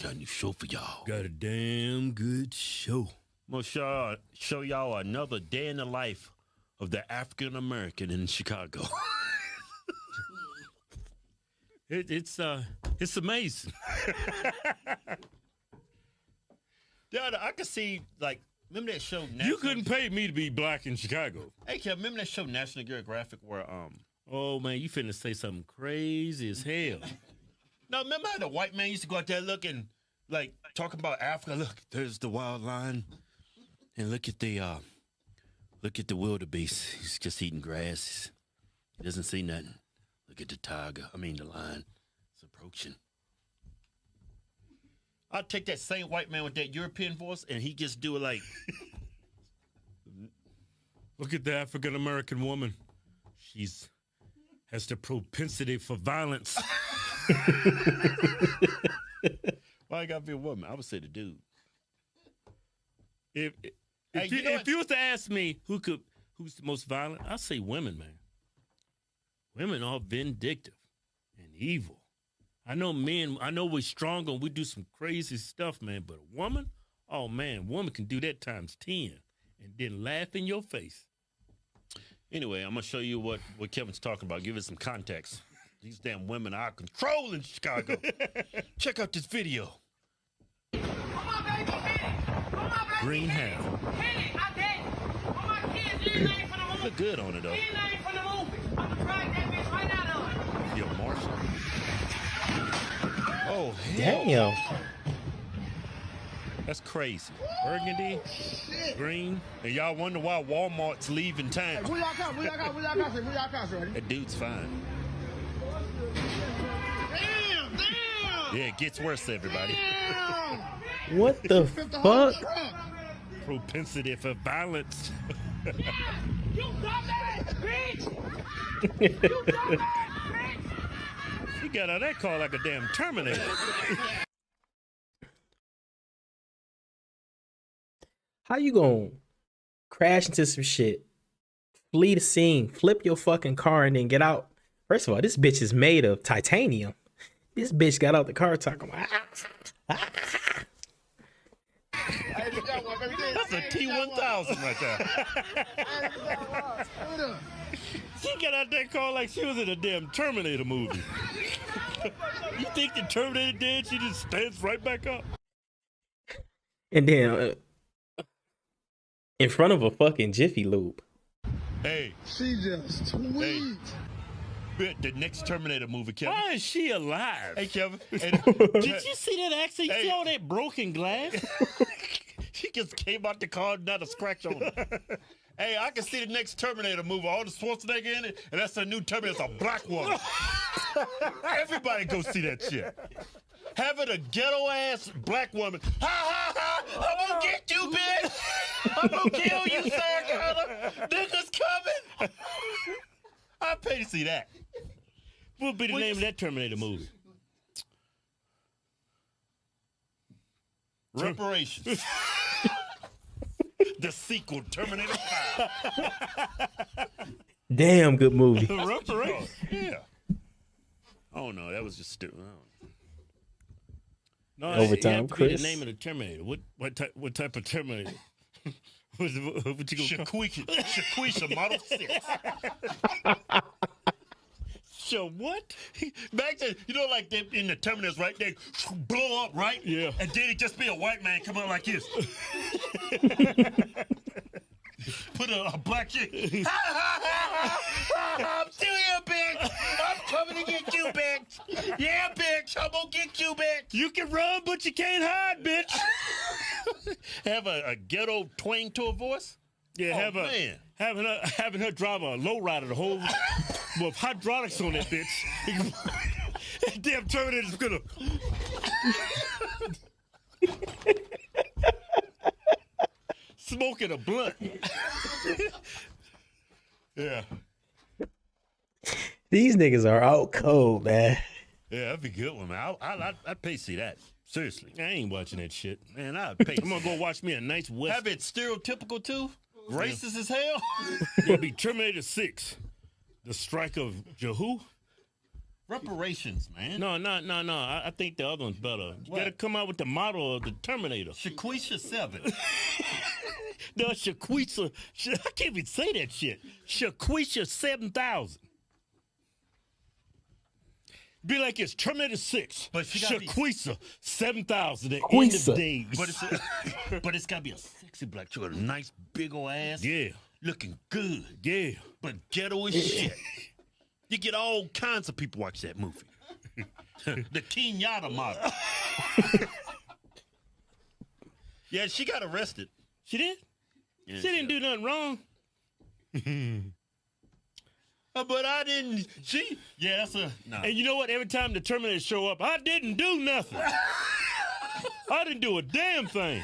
got a new show for y'all. Got a damn good show. I'm gonna show y'all another day in the life of the African American in Chicago. It's amazing. Yeah, I could see, like, remember that show? You couldn't pay me to be black in Chicago. Hey, Kev, remember that show National Geographic where Oh man, you finna say something crazy as hell. No, remember how the white man used to go out there looking, like, talking about Africa? Look, there's the wild lion, and look at the wildebeest. He's just eating grass. He doesn't see nothing. Look at the the lion. It's approaching. I'll take that same white man with that European voice, and he just do it like, look at the African American woman. Has the propensity for violence. why I gotta be a woman? I would say the dude. If you was to ask me who's the most violent, I'd say women, man. Women are vindictive and evil. I know we're strong and we do some crazy stuff, man, but a woman, oh man, woman can do that times 10 and then laugh in your face. Anyway, I'm gonna show you what Kevin's talking about. Give it some context. These damn women are controlling Chicago. Check out this video. Come on, baby, hit it. Come on, baby, Green hair. Hit it, I did. Come on, kids, you ain't for the movie. Look good on it though. You ain't for the movie. I'm gonna drag that bitch right now, though. Yo, Marshall. Oh, hell. Damn. That's crazy. Burgundy, green, and y'all wonder why Walmart's leaving town. Where y'all come? That dude's fine. Damn! Yeah, it gets worse, everybody. Damn! What the fuck? Propensity for violence. You dumbass, bitch! You dumbass, bitch! He got out that car like a damn Terminator. How you gonna crash into some shit, flee the scene, flip your fucking car, and then get out? First of all, this bitch is made of titanium. This bitch got out the car talking about. That's a T-1000 right there. She got out that car like she was in a damn Terminator movie. You think the Terminator dead? She just stands right back up. And then in front of a fucking Jiffy Lube. Hey, She just tweet. the next Terminator movie, Kevin. Why is she alive? Hey, Kevin. Did you see that accident? You Hey. see all that broken glass? She just came out the car, not a scratch on her. Hey, I can see the next Terminator movie. All the Schwarzenegger in it, and that's a new Terminator. It's a black woman. Everybody go see that shit. Having a ghetto-ass black woman. Ha, ha, ha! I'm gonna get you, bitch! I'm gonna kill you, Sarah Connor! Niggas coming! I'll pay to see that. What would be the name of that Terminator movie? Reparations. The sequel, Terminator 5. Damn good movie. Reparations. Yeah. Oh no, that was just stupid. No, Overtime, it had to be Chris. the name of the Terminator. What type of Terminator? what you gonna call? Shaquisha Model 6. So what? Back then, you know, like they, in the Terminators, right? They blow up, right? Yeah. And then it just be a white man come out like this. Put a black chick. Ha, ha, ha, ha, I'm still here, bitch. I'm coming to get you, bitch. Yeah, bitch. I'm gonna get you, bitch. You can run, but you can't hide, bitch. Have a ghetto twang to a voice? Yeah, man. having her drive a lowrider the whole with hydraulics on that bitch. That damn Terminator's gonna. Smoking a blunt. Yeah. These niggas are out cold, man. Yeah, that'd be a good one, man. I'd pay to see that. Seriously. I ain't watching that shit. Man, I'd pay. I'm gonna go watch me a nice West. Have it stereotypical too? Racist as hell? It'll be Terminator 6. The Strike of Jehu. Reparations, man. No. I think the other one's better. You gotta come out with the model of the Terminator. Shaquisha 7. The Shaquisha, I can't even say that shit. Shaquisha 7000. Be like it's Terminator 6. But she gotta be- Shaquisha 7000 at end of Quisa. days. But it's gotta be a sexy black chick with a nice big old ass. Yeah. Looking good. Yeah. But ghetto as shit. You get all kinds of people watch that movie. The Kenyatta model. Yeah, she got arrested. She did? Yeah, She didn't do nothing wrong. But I didn't. Yeah, that's a. No. And you know what? Every time the Terminator show up, I didn't do nothing. I didn't do a damn thing.